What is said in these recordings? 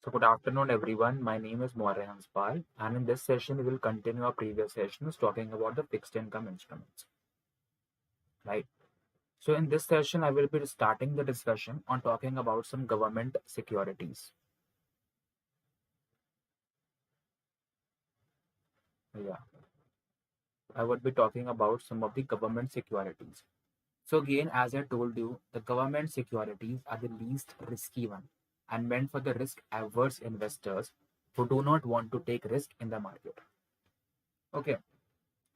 So good afternoon everyone. My name is Maurya Hanspal and in this session we will continue our previous sessions talking about the fixed income instruments. Right. So in this session I will be starting the discussion on talking about some government securities. Yeah. I would be talking about some of the government securities. So again, as I told you, the government securities are the least risky one and meant for the risk averse investors who do not want to take risk in the market. Okay.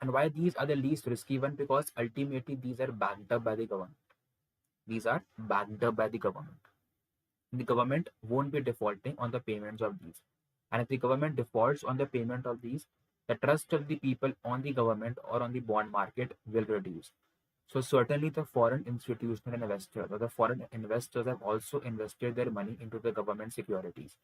And why these are the least risky one? Because ultimately these are backed up by the government. These are backed up by the government. The government won't be defaulting on the payments of these. And if the government defaults on the payment of these, the trust of the people on the government or on the bond market will reduce. So certainly the foreign institutional investors or the foreign investors have also invested their money into the government securities.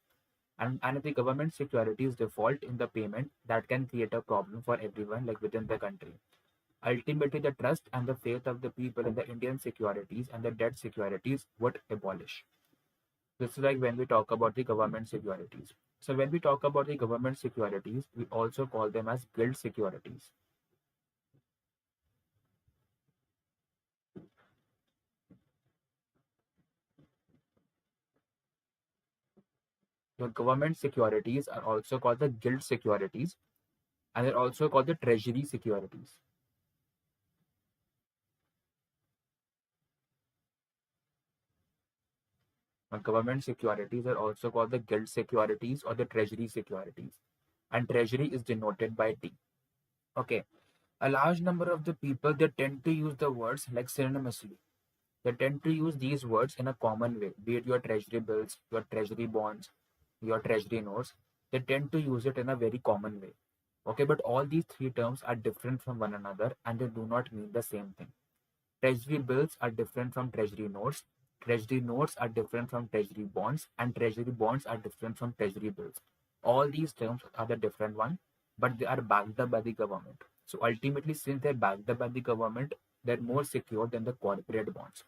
And if the government securities default in the payment, that can create a problem for everyone like within the country. Ultimately, the trust and the faith of the people in the Indian securities and the debt securities would abolish. This is like when we talk about the government securities. So when we talk about the government securities, we also call them as gilt securities. The government securities are also called the gilt securities and they're also called the treasury securities. Government securities are also called the gilt securities or the treasury securities. And treasury is denoted by T. Okay. A large number of the people they tend to use the words like synonymously. They tend to use these words in a common way, be it your treasury bills, your treasury bonds, your treasury notes. They tend to use it in a very common way. Okay, but all these three terms are different from one another and they do not mean the same thing. Treasury bills are different from treasury notes. Treasury notes are different from treasury bonds, and treasury bonds are different from treasury bills. All these terms are the different one, but they are backed up by the government. So ultimately, since they're backed up by the government, they're more secure than the corporate bonds.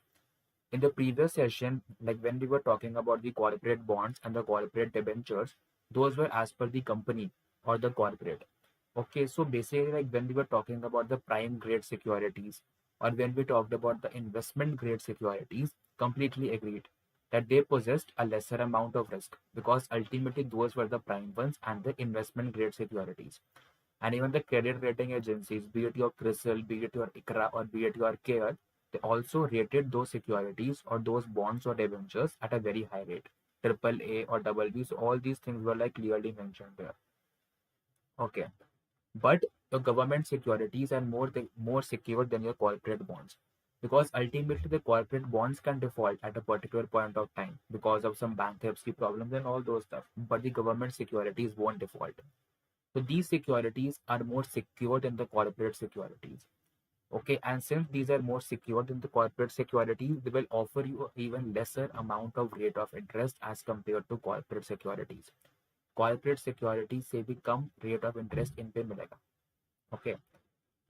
In the previous session, like when we were talking about the corporate bonds and the corporate debentures, those were as per the company or the corporate. Okay, so basically, like when we were talking about the prime grade securities or when we talked about the investment grade securities, completely agreed that they possessed a lesser amount of risk because ultimately those were the prime ones and the investment grade securities. And even the credit rating agencies, be it your CRISIL, be it your ICRA, or be it your CARE, they also rated those securities or those bonds or debentures at a very high rate, triple A or double B. So all these things were like clearly mentioned there. Okay, but the government securities are more secure than your corporate bonds because ultimately the corporate bonds can default at a particular point of time because of some bankruptcy problems and all those stuff. But the government securities won't default. So these securities are more secure than the corporate securities. Okay, and since these are more secure than the corporate securities, they will offer you even lesser amount of rate of interest as compared to corporate securities. Corporate securities say भी कम rate of interest इन पे मिलेगा. Okay.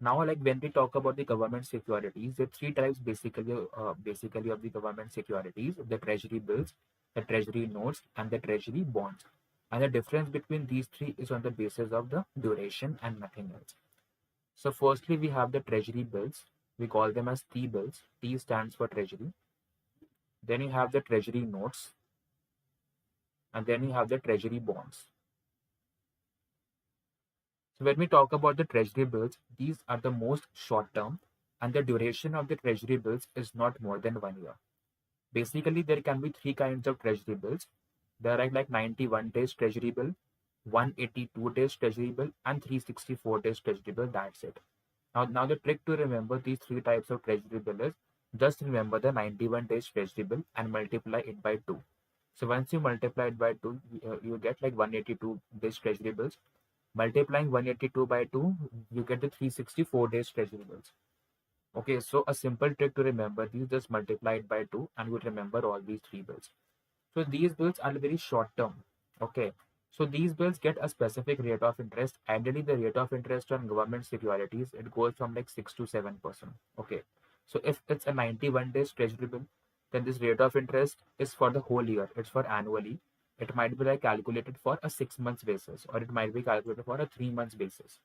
Now, like when we talk about the government securities, there are three types basically of the government securities: the treasury bills, the treasury notes, and the treasury bonds. And the difference between these three is on the basis of the duration and nothing else. So firstly, we have the treasury bills. We call them as T bills. T stands for treasury. Then you have the treasury notes, and then you have the treasury bonds. So when we talk about the treasury bills, these are the most short term, and the duration of the treasury bills is not more than 1 year. Basically, there can be three kinds of treasury bills. There are like 91 days treasury bill, 182 days treasury bill, and 364 days treasury bill. That's it. Now the trick to remember these three types of treasury bill is just remember the 91 days treasury bill and multiply it by 2. So once you multiply it by 2, you get like 182 days treasury bills. Multiplying 182 by 2, you get the 364 days treasury bills. Okay, so a simple trick to remember these, just multiply it by 2 and you remember all these three bills. So these bills are very short term. Okay, so these bills get a specific rate of interest. Ideally, the rate of interest on government securities, it goes from like 6 to 7%. Okay, so if it's a 91 days treasury bill, then this rate of interest is for the whole year. It's for annually. It might be like calculated for a 6 months basis, or it might be calculated for a 3 months basis.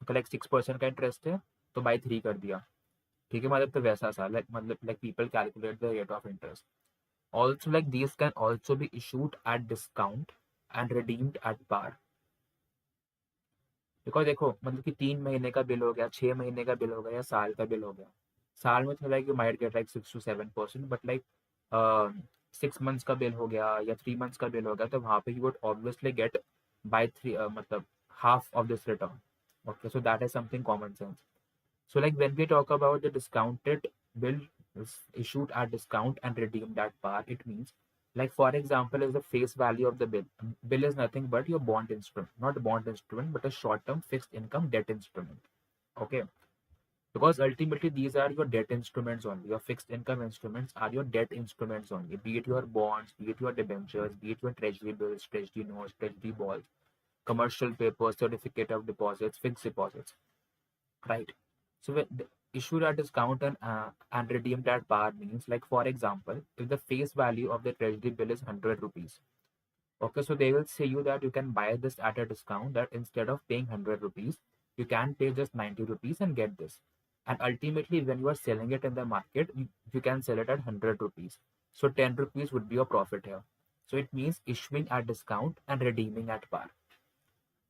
तो like 6% का interest है तो by 3 कर दिया, ठीक है, मतलब तो वैसा सा like people calculate the rate of interest. Also, like these can also be issued at discount and redeemed at par. Because देखो मतलब कि 3 महीने का बिल हो गया, 6 महीने का बिल हो गया, या साल का बिल हो गया, साल में तो like you might get like 6 to 7%, but like 6 months का बिल हो गया या 3 मंथ्स का बिल हो गया, तो वहाँ पे you would obviously get by 3 मतलब half of this return. Okay, so that is something common sense. So like when we talk about the discounted bill is issued at discount and redeemed at par, it means like for example is the face value of the bill. Bill is nothing but your bond instrument, not bond instrument, but a short-term fixed income debt instrument. Okay, because ultimately these are your debt instruments only. Your fixed income instruments are your debt instruments only. Be it your bonds, be it your debentures, be it your treasury bills, treasury notes, treasury balls, commercial papers, certificate of deposits, fixed deposits, right? So the issued at discount and redeemed at par means, like for example, if the face value of the treasury bill is 100 rupees, okay, so they will say you that you can buy this at a discount, that instead of paying 100 rupees, you can pay just 90 rupees and get this. And ultimately, when you are selling it in the market, you can sell it at 100 rupees. So 10 rupees would be your profit here. So it means issuing at discount and redeeming at par.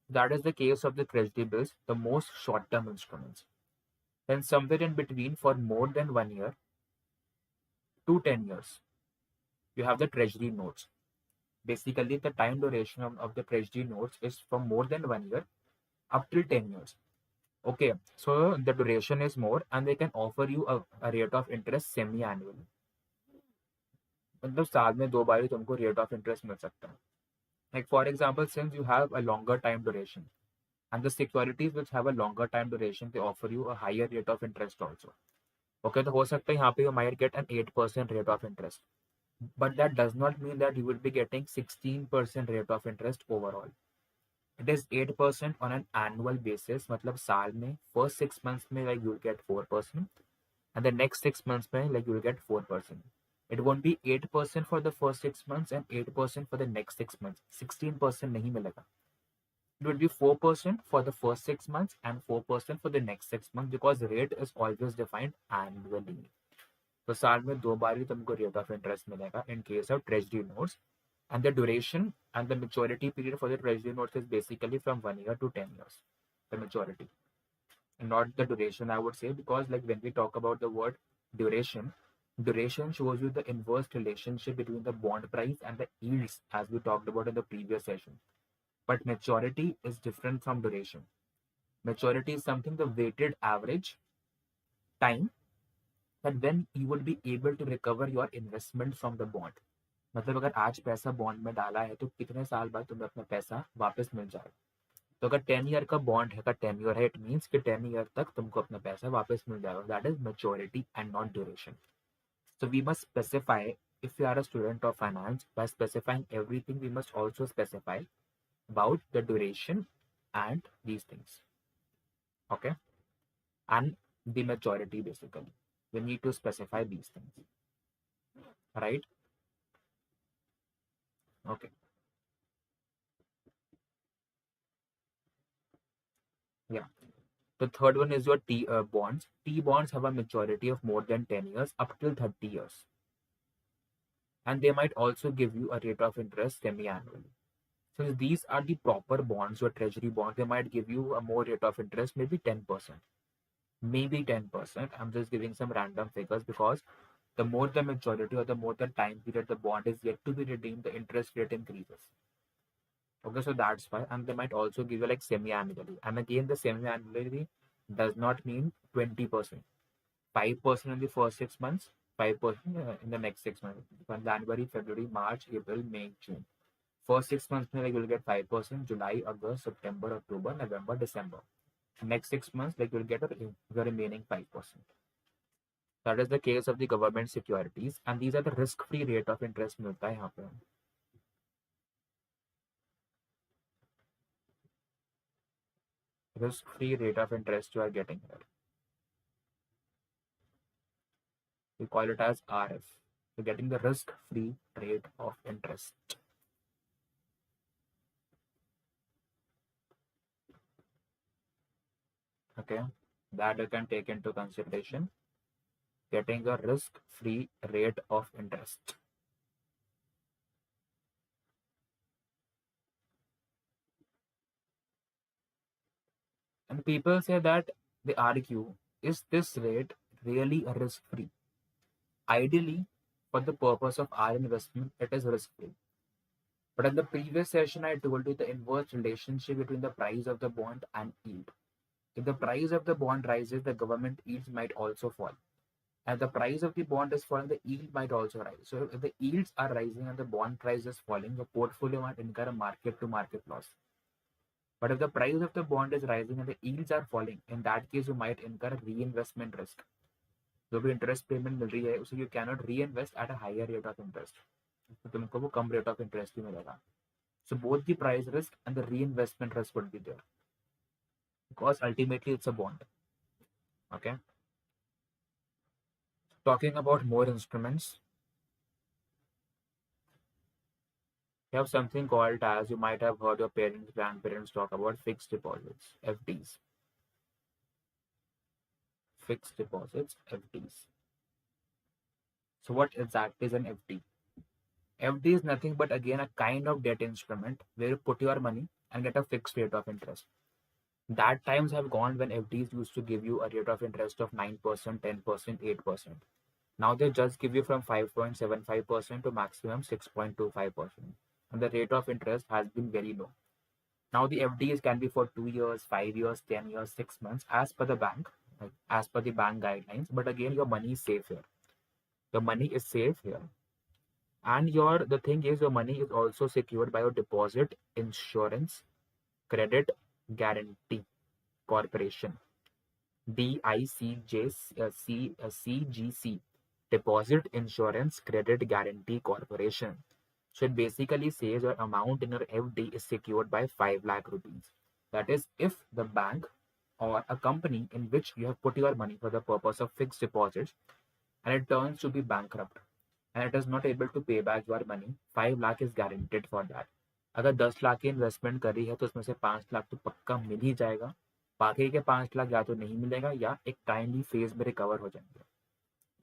That is the case of the treasury bills, the most short-term instruments. Then somewhere in between, for more than 1 year to 10 years, you have the treasury notes. Basically, the time duration of the treasury notes is from more than 1 year up till 10 years. Okay, so the duration is more and they can offer you a rate of interest semi-annually. मतलब साल में 2 बार ही तुमको rate of interest मिल सकता है. Like for example, since you have a longer time duration, and the securities which have a longer time duration, they offer you a higher rate of interest also. Okay, तो हो सकता है यहाँ पे you might get an 8% rate of interest. But that does not mean that you will be getting 16% rate of interest overall. It is 8% on an annual basis. मतलब साल में first 6 months में like you will get 4%, and the next 6 months में like you will get 4%. It won't be 8% for the first 6 months and 8% for the next 6 months. 16% नहीं मिलेगा. It will be 4% for the first 6 months and 4% for the next 6 months, because rate is always defined annually. तो साल में 2 बार ही तुमको rate of interest मिलेगा in case of treasury notes, and the duration and the maturity period for the treasury notes is basically from 1 year to 10 years. The maturity, not the duration, I would say, because like when we talk about the word duration, duration shows you the inverse relationship between the bond price and the yields, as we talked about in the previous session. But maturity is different from duration. Maturity is something, the weighted average time that when you would be able to recover your investment from the bond. मतलब अगर आज पैसा bond में डाला है तो कितने साल बाद तुम्हें अपना पैसा वापस मिल जाएगा. तो अगर 10 ईयर का बॉन्ड है, अगर 10 ईयर है, इट मीन्स कि 10 ईयर तक तुमको अपना पैसा वापस मिल जाएगा. That is maturity and not duration. So we must specify, if you are a student of finance, by specifying everything, we must also specify about the duration and these things. Okay, and the maturity basically. We need to specify these things, right? Okay, yeah. The third one is your T bonds. T bonds have a maturity of more than 10 years up till 30 years. And they might also give you a rate of interest semi-annually. So these are the proper bonds or treasury bonds. They might give you a more rate of interest, maybe 10%. Maybe 10%. I'm just giving some random figures because the more the maturity or the more the time period the bond is yet to be redeemed, the interest rate increases. Okay, so that's why. And they might also give you like semi-annually. And again, the semi-annually does not mean 20%. 5% in the first 6 months, 5% in the next 6 months. From January, February, March, April, May, June. First 6 months, like you'll get 5%. July, August, September, October, November, December. Next 6 months, like you'll get the remaining 5%. That is the case of the government securities, and these are the risk-free rate of interest मिलता है यहाँ पे. Risk-free rate of interest you are getting here. We call it as RF. You're getting the risk-free rate of interest. Okay, that you can take into consideration, getting a risk-free rate of interest. And people say that, they argue, is this rate really a risk-free? Ideally, for the purpose of our investment, it is risk-free. But in the previous session, I told you the inverse relationship between the price of the bond and yield. If the price of the bond rises, the government yields might also fall. And the price of the bond is falling, the yield might also rise. So if the yields are rising and the bond price is falling, the portfolio might incur a market to market loss. But if the price of the bond is rising and the yields are falling, in that case, you might incur a reinvestment risk. जो भी interest payment मिल रही है उसे you cannot reinvest at a higher rate of interest, तो तुमको वो कम rate of interest ही मिलेगा. So both the price risk and the reinvestment risk would be there because ultimately it's a bond. Okay. Talking about more instruments, you have something called as, you might have heard your parents, grandparents talk about fixed deposits, FDs. Fixed deposits, FDs. So what exactly is an FD? FD is nothing but again a kind of debt instrument where you put your money and get a fixed rate of interest. That times have gone when FDs used to give you a rate of interest of 9%, 10%, 8%. Now they just give you from 5.75% to maximum 6.25%. And the rate of interest has been very low. Now the FDs can be for 2 years, 5 years, 10 years, 6 months as per the bank, like as per the bank guidelines. But again, your money is safe here. The money is safe here. And the thing is, your money is also secured by your deposit insurance credit guarantee corporation. DICGC, Deposit Insurance Credit Guarantee Corporation. So it basically says your amount in your FD is secured by 5 lakh rupees. That is, if the bank or a company in which you have put your money for the purpose of fixed deposits and it turns to be bankrupt and it is not able to pay back your money, 5 lakh is guaranteed for that. अगर 10 लाख की investment करी है तो उसमें से 5 लाख तो पक्का मिल ही जाएगा. बाकी के 5 लाख या तो नहीं मिलेगा या एक टाइमली फेज में रिकवर हो जाएंगे.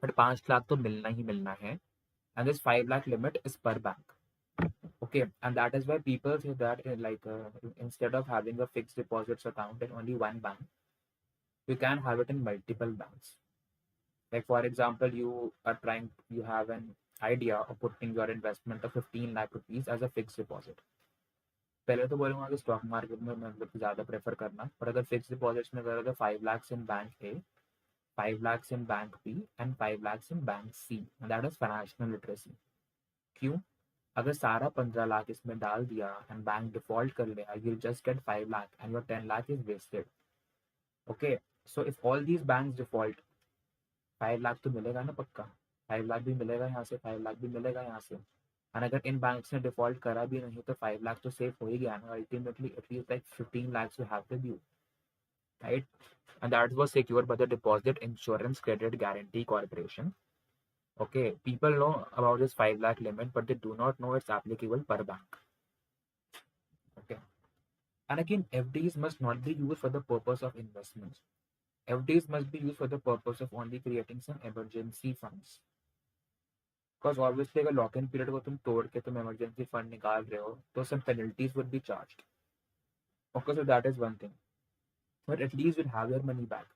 बट 5 लाख तो मिलना ही मिलना है. And this 5 lakh limit is per bank. Okay, and that is why people say that instead of having a fixed deposits account in only one bank, you can have it in multiple banks. Like for example, you have an idea of putting your investment of 15 lakh rupees as a fixed deposit. पहले तो बोलूंगा कि stock market में मतलब ज़्यादा prefer करना, पर अगर फिक्स डिपॉजिट्स में करो तो 5 lakhs in bank A, 5 lakhs in bank B and 5 lakhs in bank C. That is financial literacy. क्यों? अगर सारा 15 लाख इसमें डाल दिया एंड बैंक डिफॉल्ट कर लिया, you just get 5 lakh and your 10 lakh is wasted. Okay, so if all these banks default, 5 lakh तो मिलेगा ना पक्का. 5 लाख भी मिलेगा यहाँ से, 5 लाख भी मिलेगा यहाँ से. एंड अगर इन बैंक्स ने डिफॉल्ट करा भी नहीं तो 5 लाख तो सेफ हो ही गया ना. Ultimately at least like 15 lakhs you have with you, right? And that was secured by the Deposit Insurance Credit Guarantee Corporation. Okay, people know about this 5 lakh limit, but they do not know it's applicable per bank. Okay, and again, FDs must not be used for the purpose of investments. FDs must be used for the purpose of only creating some emergency funds. Because obviously अगर lock in period को तुम तोड़ के तुम emergency fund निकाल रहे हो तो some penalties would be charged. Okay, so that is one thing. But at least you'll have your money back.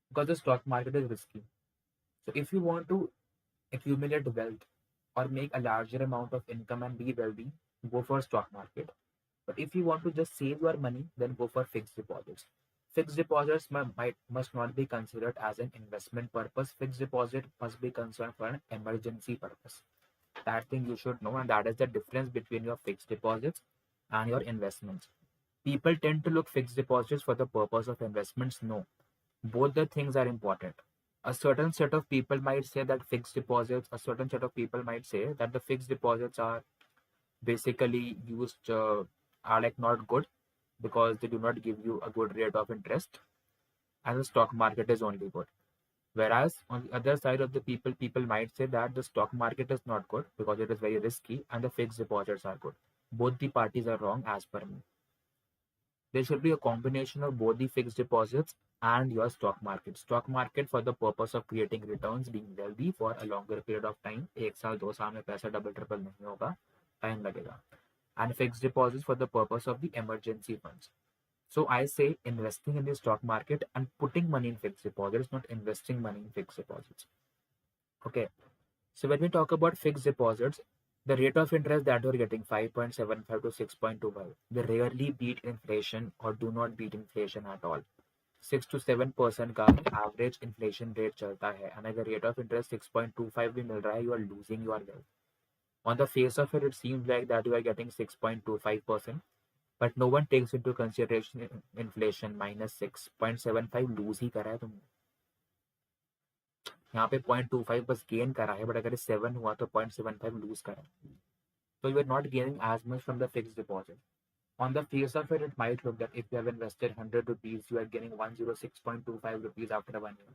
Because the stock market is risky. So if you want to accumulate wealth or make a larger amount of income and be wealthy, go for stock market. But if you want to just save your money, then go for fixed deposits. Fixed deposits must not be considered as an investment purpose. Fixed deposit must be concerned for an emergency purpose. That thing you should know, and that is the difference between your fixed deposits and your investments. People tend to look fixed deposits for the purpose of investments. No, both the things are important. A certain set of people might say that fixed deposits, a certain set of people might say that the fixed deposits are basically used, are like not good because they do not give you a good rate of interest, and the stock market is only good. Whereas on the other side of the people might say that the stock market is not good because it is very risky and the fixed deposits are good. Both the parties are wrong as per me. There should be a combination of both the fixed deposits and your stock market. Stock market for the purpose of creating returns, being wealthy for a longer period of time. 1 साल 2 साल में पैसा double triple नहीं होगा, time लगेगा. And fixed deposits for the purpose of the emergency funds. So I say investing in the stock market and putting money in fixed deposits, not investing money in fixed deposits. Okay. So when we talk about fixed deposits, the rate of interest that you're getting 5.75 to 6.25, they rarely beat inflation or do not beat inflation at all. 6 to 7% का average inflation rate चलता है, and अगर rate of interest 6.25 भी मिल रहा है, you are losing your wealth. On the face of it seems like that you are getting 6.25%, but no one takes into consideration inflation. minus 6.75 lose ही करा है तुमने. यहाँ पे 0.25 बस गेन करा है, बट अगर 7 हुआ तो 0.75 लूज करा. So you are not gaining as much from the fixed deposit. On the face of it, it might look that if you have invested 100 rupees, you are getting 106.25 rupees after 1 year.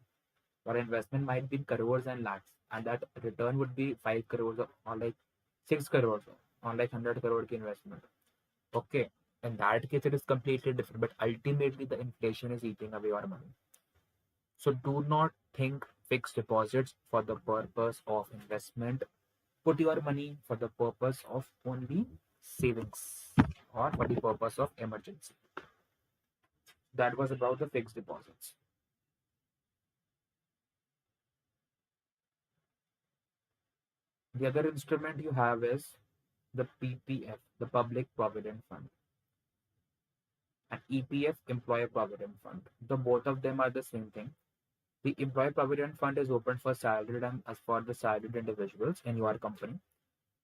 Your investment might be in crores and lakhs, and that return would be 5 crores or like 6 crores on like 100 crore ki investment. Okay, in that case, it is completely different, but ultimately the inflation is eating away your money. So do not think fixed deposits for the purpose of investment. Put your money for the purpose of only savings or for the purpose of emergency. That was about the fixed deposits. The other instrument you have is the PPF, the Public Provident Fund, and EPF, Employer Provident Fund. The both of them are the same thing. The Employee Provident Fund is open for salaried and as for the salaried individuals in your company.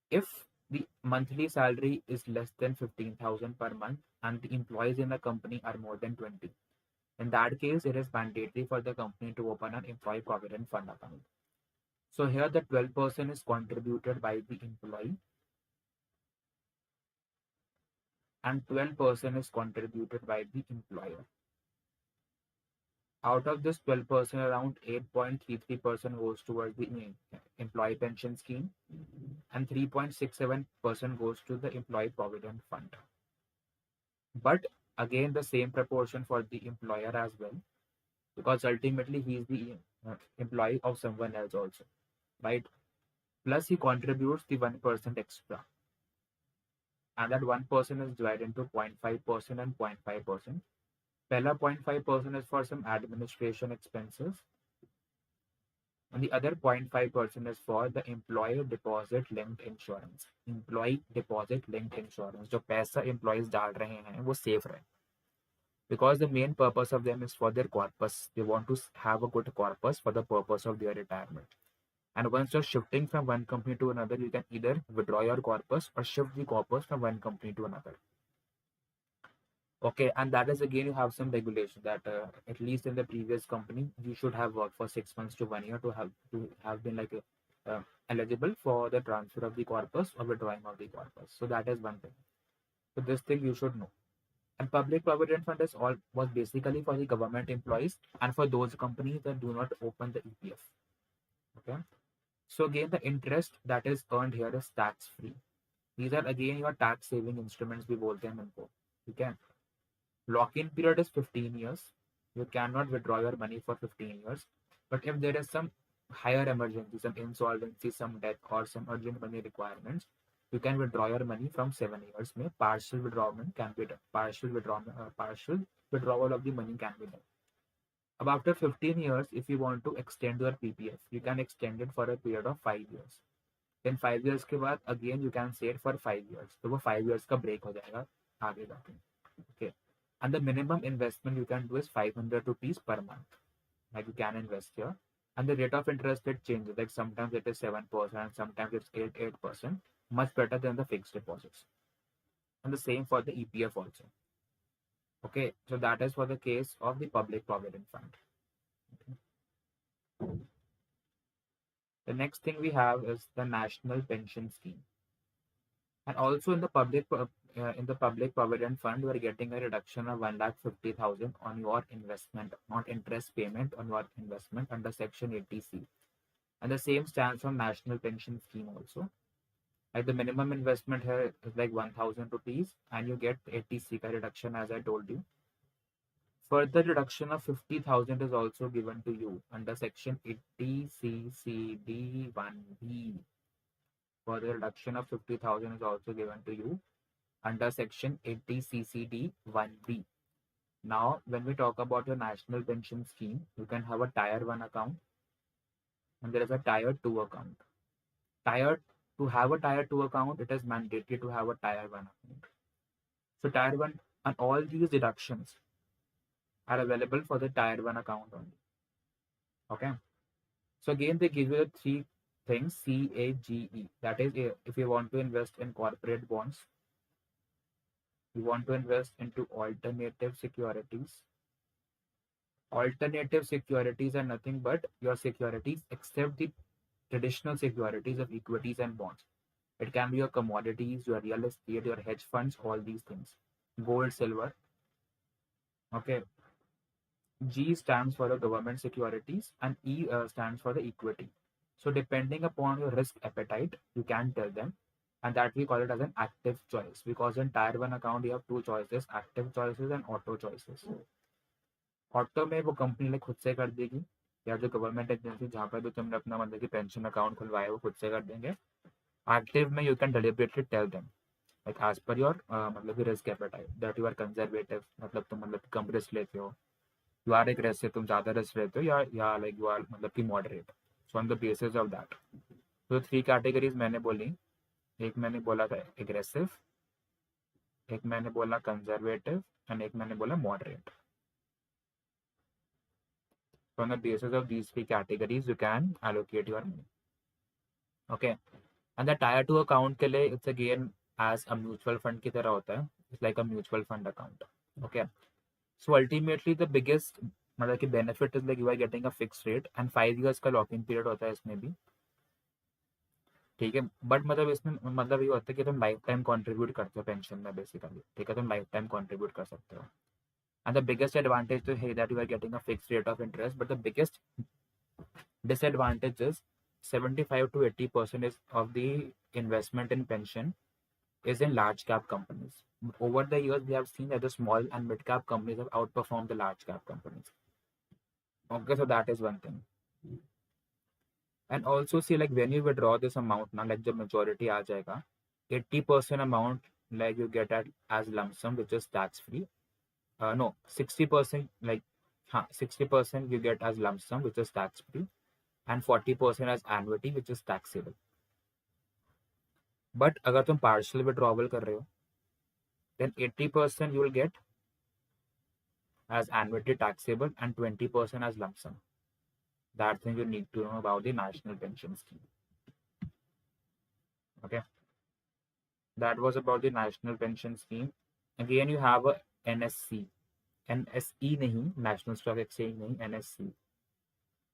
If the monthly salary is less than 15,000 per month and the employees in the company are more than 20, in that case, it is mandatory for the company to open an Employee Provident Fund account. So here the 12% is contributed by the employee and 12% is contributed by the employer. Out of this 12%, around 8.33% goes towards the employee pension scheme and 3.67% goes to the employee provident fund. But again, the same proportion for the employer as well, because ultimately he is the employee of someone else also, right? Plus he contributes the 1% extra, and that 1% is divided into 0.5% and 0.5%. Pehla 0.5% is for some administration expenses, and the other 0.5% is for the employee deposit linked insurance. Employee deposit linked insurance, जो पैसा employees डाल रहे हैं वो safe रहे, because the main purpose of them is for their corpus. They want to have a good corpus for the purpose of their retirement. And once you're shifting from one company to another, you can either withdraw your corpus or shift the corpus from one company to another. Okay, and that is again you have some regulation that at least in the previous company you should have worked for 6 months to 1 year to have been like eligible for the transfer of the corpus or withdrawing of the corpus. So that is one thing. So this thing you should know. And public provident fund is all was basically for the government employees and for those companies that do not open the EPF. Okay. So again, the interest that is earned here is tax free. These are again your tax saving instruments. We bolte hain इनको. ठीक है. Lock-in period is 15 years. You cannot withdraw your money for 15 years. But if there is some higher emergency, some insolvency, some death, or some urgent money requirements, you can withdraw your money from 7 years. May partial withdrawal can be done. Partial withdrawal of the money can be done. About after 15 years, if you want to extend your PPF, you can extend it for a period of 5 years. Then 5 years के बाद again you can say it for 5 years. तो वो 5 years का break हो जाएगा आगे जाके. Okay. And the minimum investment you can do is 500 rupees per month. Like you can invest here. And the rate of interest it changes. Like sometimes it is 7%, sometimes it's 8%. Much better than the fixed deposits. And the same for the EPF also. Okay, so that is for the case of the public provident fund. Okay. The next thing we have is the national pension scheme. And also in the public provident fund, you are getting a reduction of 1,50,000 on your investment, not interest payment on your investment under Section 80C. And the same stands for national pension scheme also. Like the minimum investment here is like 1000 rupees and you get 80C ka reduction as I told you. Further reduction of 50,000 is also given to you under section 80CCD1B. Further reduction of 50,000 is also given to you under section 80CCD1B. Now, when we talk about your national pension scheme, you can have a tier 1 account and there is a tier 2 account. Tier To have a tier 2 account, it is mandatory to have a tier 1 account. So tier 1 and all these deductions are available for the tier 1 account only. Okay. So again, they give you the three things CAGE. That is, if you want to invest in corporate bonds, you want to invest into alternative securities. Alternative securities are nothing but your securities except the traditional securities of equities and bonds. It can be your commodities, your real estate, your hedge funds, all these things. Gold, silver. Okay. G stands for the government securities and E stands for the equity. So depending upon your risk appetite, you can tell them, and that we call it as an active choice, because in tier 1 account you have two choices, active choices and auto choices. Auto में वो company ने खुद से कर देगी, या जो government agency जहाँ पर भी तुमने अपना मतलब कि पेंशन अकाउंट खुलवाया वो खुद से कर देंगे. एक्टिव में you can deliberately tell them like as per your मतलब कि risk appetite that you are conservative, मतलब तुम मतलब कम रिस्क लेते हो, यू आर एग्रेसिव, तुम ज़्यादा रिस्क लेते हो, या लाइक यू आर मतलब कि moderate. So on the basis of that तो थ्री कैटेगरीज मैंने बोली. एक मैंने बोला था एग्रेसिव, एक मैंने बोला कंजर्वेटिव एंड एक मैंने बोला moderate. So on the basis of these three categories, you can allocate your money. Okay. And the tier 2 account के लिए it's again as a mutual fund की तरह होता है. It's like a mutual fund account. Okay. So ultimately the biggest मतलब कि benefit is like you are getting a fixed rate and 5 years का locking period होता है इसमें भी. ठीक है. बट मतलब इसमें मतलब ये होता है कि तुम लाइफ टाइम कॉन्ट्रीब्यूट करते हो पेंशन में बेसिकली. ठीक है, तुम लाइफ टाइम कॉन्ट्रीब्यूट कर सकते हो. And the biggest advantage to hey that you are getting a fixed rate of interest, but the biggest disadvantage is 75 to 80% of the investment in pension is in large cap companies. Over the years, we have seen that the small and mid cap companies have outperformed the large cap companies. Okay, so that is one thing. And also see like when you withdraw this amount now, like the majority aa jayega, 80% amount like you get as lump sum, which is tax free. No, 60% like 60% you get as lump sum, which is tax free, and 40% as annuity, which is taxable. But अगर तुम partial withdrawal कर रहे हो, then 80% you will get as annuity taxable and 20% as lump sum. That thing you need to know about the national pension scheme. Okay, that was about the national pension scheme. Again, you have a NSC. NSE नहीं, National Stock Exchange नहीं, NSC.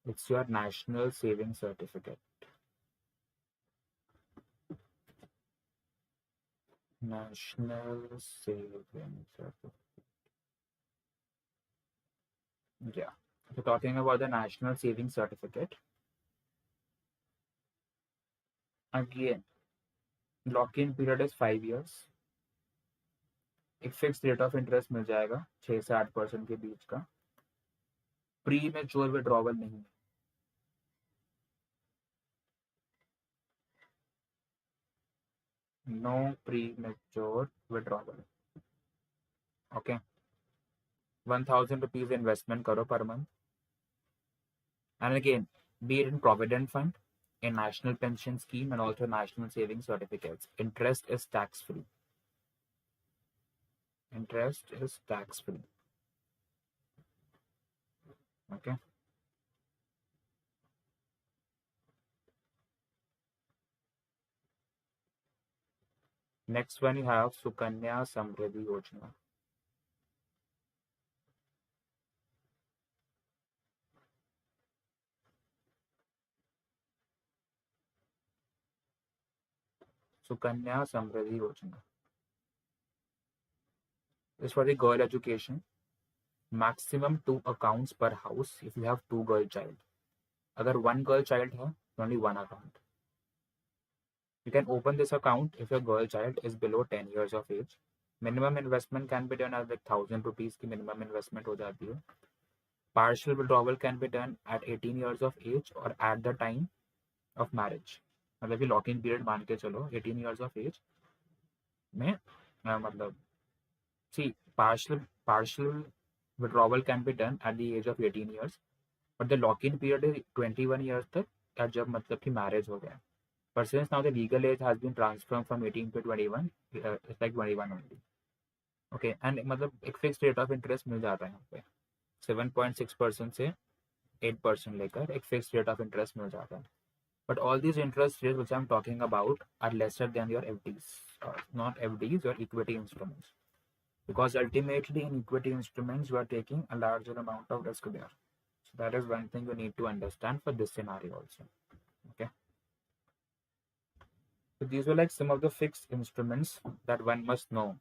It's your National Saving Certificate. National Saving Certificate. Yeah. So talking about the National Saving Certificate. Again, lock-in period is 5 years. एक fix rate of interest मिल जाएगा 6 से 8% के बीच का. Premature withdrawal नहीं. No premature withdrawal. Okay. 1000 rupees investment करो per month. And again be it in Provident Fund, a national pension scheme, and also national savings certificates. Interest is tax free. Interest is tax free. Okay. Next one you have Sukanya Samriddhi Yojana. Sukanya Samriddhi Yojana is for the girl education. Maximum 2 accounts per house if you have 2 girl child. अगर 1 girl child है, only 1 account. You can open this account if your girl child is below 10 years of age. Minimum investment can be done as like 1000 rupees की minimum investment हो जाती है. Partial withdrawal can be done at 18 years of age or at the time of marriage. मतलब कि locking period मान के चलो 18 years of age में मतलब see partial withdrawal can be done at the age of 18 years but the lock-in period is 21 years तक या जब मतलब कि मैरिज हो गया. But since now the legal age has been transferred from 18 to 21, it's like 21 only. Okay, and मतलब एक fix rate of interest मिल जाता है यहाँ पे 7.6% से 8% लेकर एक फिक्स रेट ऑफ इंटरेस्ट मिल जाता है. But all these interest rates which I'm talking about are lesser than your FDs, not FDs or equity instruments. Because ultimately in equity instruments you are taking a larger amount of risk there. So that is one thing you need to understand for this scenario also. Okay. So these were like some of the fixed instruments that one must know